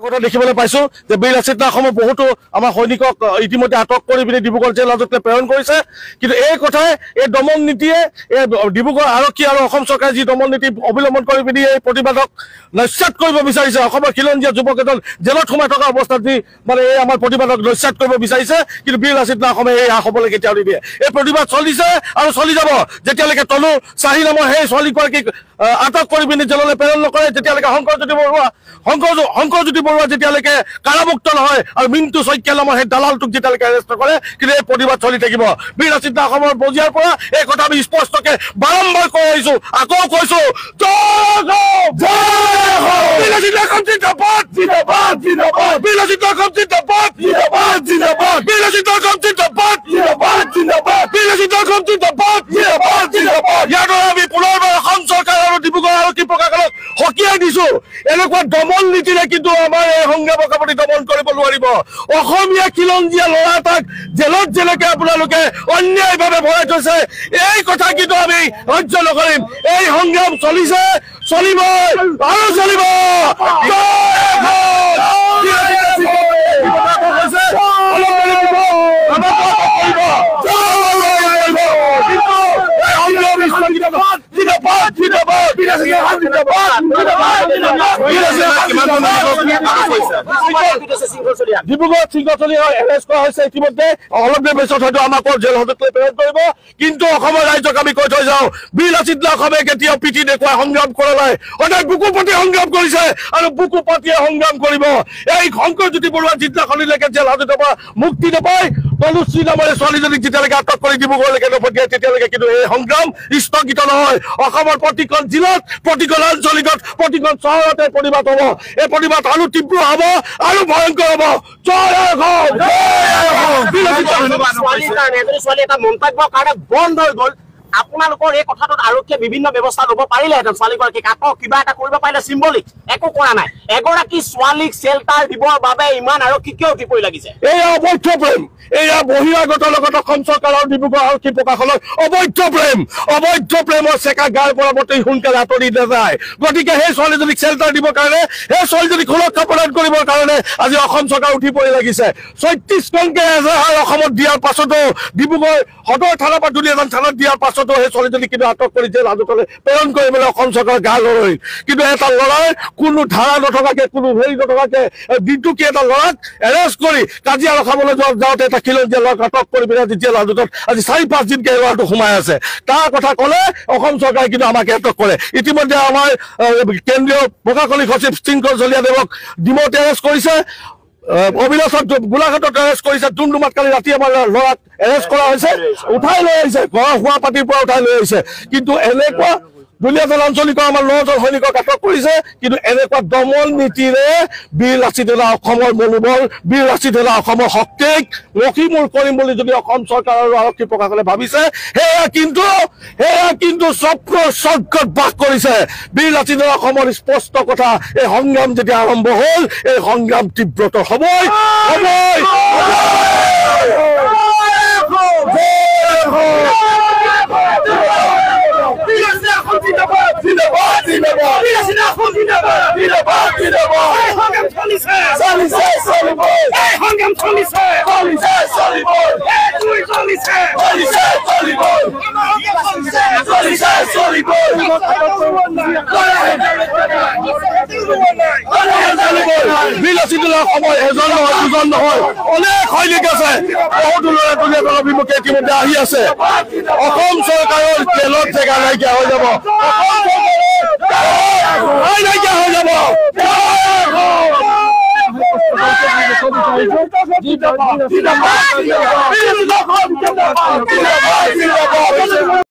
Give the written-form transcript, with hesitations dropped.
কথা দেখিবলৈ পাইছো যে বীৰ লাচিত দাসসমূহ বহুতো আমাৰ সৈনিকক ইতিমধ্যে আটক কৰি পিনে ডিব্ৰুগড় জেল হাজতলৈ প্ৰেৰণ কৰিছে। কিন্তু এই কথাই এই দমন নীতিয়ে এই ডিব্ৰুগড় আৰক্ষী আৰু অসম চৰকাৰে যি দমন নীতি অৱলম্বন কৰি পিনি এই প্ৰতিবাদক নস্যাৎ কৰিব বিচাৰিছে। অসমৰ খিলঞ্জীয়া যুৱকেইজন জেলত সোমাই থকা অৱস্থাত যি মানে এই আমাৰ প্ৰতিবাদক নস্যাৎ কৰিব বিচাৰিছে। কিন্তু বীৰ লাচিত দাসসমূহে এই হ'বলৈ কেতিয়াও নিদিয়ে। এই প্ৰতিবাদ চলিছে আৰু চলি যাব যেতিয়ালৈকে তনু চাহি নামৰ সেই ছোৱালীগৰাকীক আটক কৰি পিনি জেললৈ প্ৰেৰণ নকৰে, যেতিয়ালৈকে শংকৰজ্যোতি বৰুৱা যেতিয়ালৈকে কাৰামুক্ত নহয় আৰু মিণ্টু শইকীয়া নামৰ সেই দালালটোক যেতিয়ালৈকে এৰেষ্ট নকৰে, কিন্তু এই প্ৰতিবাদ চলি থাকিব। বীৰ লাচিত দাসৰ বজিয়াৰ পৰা এই কথা আমি স্পষ্টকে বাৰম্বাৰ কৈ আহিছো, আকৌ কৈছো আমি পুনৰবাৰ অসম চৰকাৰ আৰু ডিব্ৰুগড় আৰক্ষী প্ৰশাসনক সকীয়াই দিছো, এনেকুৱা দমন নীতিৰে কিন্তু আমাৰ এই সংগ্ৰামক আপুনি দমন কৰিব নোৱাৰিব। অসমীয়া খিলঞ্জীয়া ল'ৰা এটাক জেলত যেনেকে আপোনালোকে অন্যায়ভাৱে ভৰাই থৈছে, এই কথা কিন্তু আমি সহ্য নকৰিম। এই সংগ্ৰাম চলিছে, চলিব আৰু চলিব। ডিব্ৰুগড় চিংগচলি এৰেষ্ট কৰা হৈছে ইতিমধ্যে। অলপ দেৰি পিছত হয়তো আমাক জেল হাজতলৈ প্ৰেৰণ কৰিব। কিন্তু অসমৰ ৰাইজক আমি কৈ থৈ যাওঁ, বীৰ লাচিত দাসে কেতিয়াও পিঠি দেখুৱাই সংগ্ৰাম কৰা নাই, সদায় বুকু পাতি সংগ্ৰাম কৰিছে আৰু বুকু পাতিয়ে সংগ্ৰাম কৰিব। এই শংকৰজ্যোতি বৰুৱা যিদিনাখনিলৈকে জেল হাজতৰ পৰা মুক্তি নাপায়, তনুশ্ৰী নামেৰে ছোৱালীজনীক যেতিয়ালৈকে আটক কৰি ডিব্ৰুগড়লৈকে নপঠিয়াই, তেতিয়ালৈকে কিন্তু এই সংগ্ৰাম স্থগিত নহয়। অসমৰ প্ৰতিখন জিলাত, প্ৰতিখন আঞ্চলিকত, প্ৰতিখন চহৰতে প্ৰতিবাদ হ'ব। এই প্ৰতিবাদ আৰু তীব্ৰ হ'ব আৰু ভয়ংকৰ হ'ব। ছোৱালী এটা মন্তব্যৰ কাৰণে বন্ধ হৈ গ'ল। আপোনালোকৰ এই কথাটোত আৰক্ষীয়ে বিভিন্ন ব্যৱস্থা ল'ব পাৰিলেহেঁতেন, ছোৱালীগৰাকীক আকৌ কিবা এটা কৰিব পাৰিলে, চিম্বলিক একো কৰা নাই। এগৰাকী ছোৱালীক চেল্টাৰ দিবৰ বাবে ইমান আৰক্ষী কিয় উঠি পৰি লাগিছে? এয়া অবৈধ প্ৰেম, এয়া বহিৰাগত লগত অসম চৰকাৰ আৰু ডিব্ৰুগড় আৰক্ষী প্ৰশাসনৰ অবৈধ প্ৰেম। অবৈধ প্ৰেমৰ চেকা গাৰ পৰা অতি সোনকালে আঁতৰি নাযায়। গতিকে সেই ছোৱালীজনীক চেল্টাৰ দিবৰ কাৰণে, সেই ছোৱালীজনীক সুৰক্ষা প্ৰদান কৰিবৰ কাৰণে আজি অসম চৰকাৰ উঠি পৰি লাগিছে। 36খনকে এজাহাৰ অসমত দিয়াৰ পাছতো, ডিব্ৰুগড় সদৰ থানাৰ পৰা দুলীয়াজান থানাত দিয়াৰ পাছত সেই ছোৱালীজনীক কিন্তু আটক কৰি জেল হাজতলৈ প্ৰেৰণ কৰি মেলি অসম চৰকাৰৰ গা লৰৈ। কিন্তু এটা ল'ৰাই কোনো ধাৰা নথকাকে, কোনো হেৰি নথকাকে দিনটোকি এটা ল'ৰাক এৰেষ্ট কৰি কাজিয়া ৰখাবলৈ যাওঁতে এটা খিলঞ্জীয়া ল'ৰাক আটক কৰি পিনে আজি জেল হাজতত আজি 4-5 দিনকে এই ল'ৰাটো সোমাই আছে। তাৰ কথা ক'লে অসম চৰকাৰে কিন্তু আমাক এটক কৰে। ইতিমধ্যে আমাৰ কেন্দ্ৰীয় প্ৰশাসনিক সচিব শৃংখল চলিয়াদেৱক ডিমৌত এৰেষ্ট কৰিছে, অবিনাশক গোলাঘাটত এৰেষ্ট কৰিছে, ডুমডুমাত কালি ৰাতি আমাৰ ল'ৰাক এৰেষ্ট কৰা হৈছে, উঠাই লৈ আহিছে, ঘৰৰ শোৱা পাতিৰ পৰা উঠাই লৈ আহিছে। কিন্তু এনেকুৱা দুলীয়াজান আঞ্চলিকৰ আমাৰ 9জন সৈনিকক আটক কৰিছে। কিন্তু এনেকুৱা দমন নীতিৰে বীৰ লাচিত অসমৰ মনোবল, বীৰ লাচিত অসমৰ শক্তিক মষিমূৰ কৰিম বুলি যদি অসম চৰকাৰ আৰু আৰক্ষী প্ৰশাসনে ভাবিছে, সেয়া কিন্তু স্বৰ্গত বাস কৰিছে। বীৰ লাচিত অসমৰ স্পষ্ট কথা, এই সংগ্ৰাম যেতিয়া আৰম্ভ হ'ল, এই সংগ্ৰাম তীব্ৰতৰ হ'বই। বীৰ লাচিত অসমৰ এজন নহয়, দুজন নহয়, অনেক সৈনিক আছে। বহুতো ল'ৰা দুলীয়াজানৰ অভিমুখে ইতিমধ্যে আহি আছে। অসম চৰকাৰৰ জেলত জেগা নাইকিয়া হৈ যাব, নাইকিয়া হৈ যাব।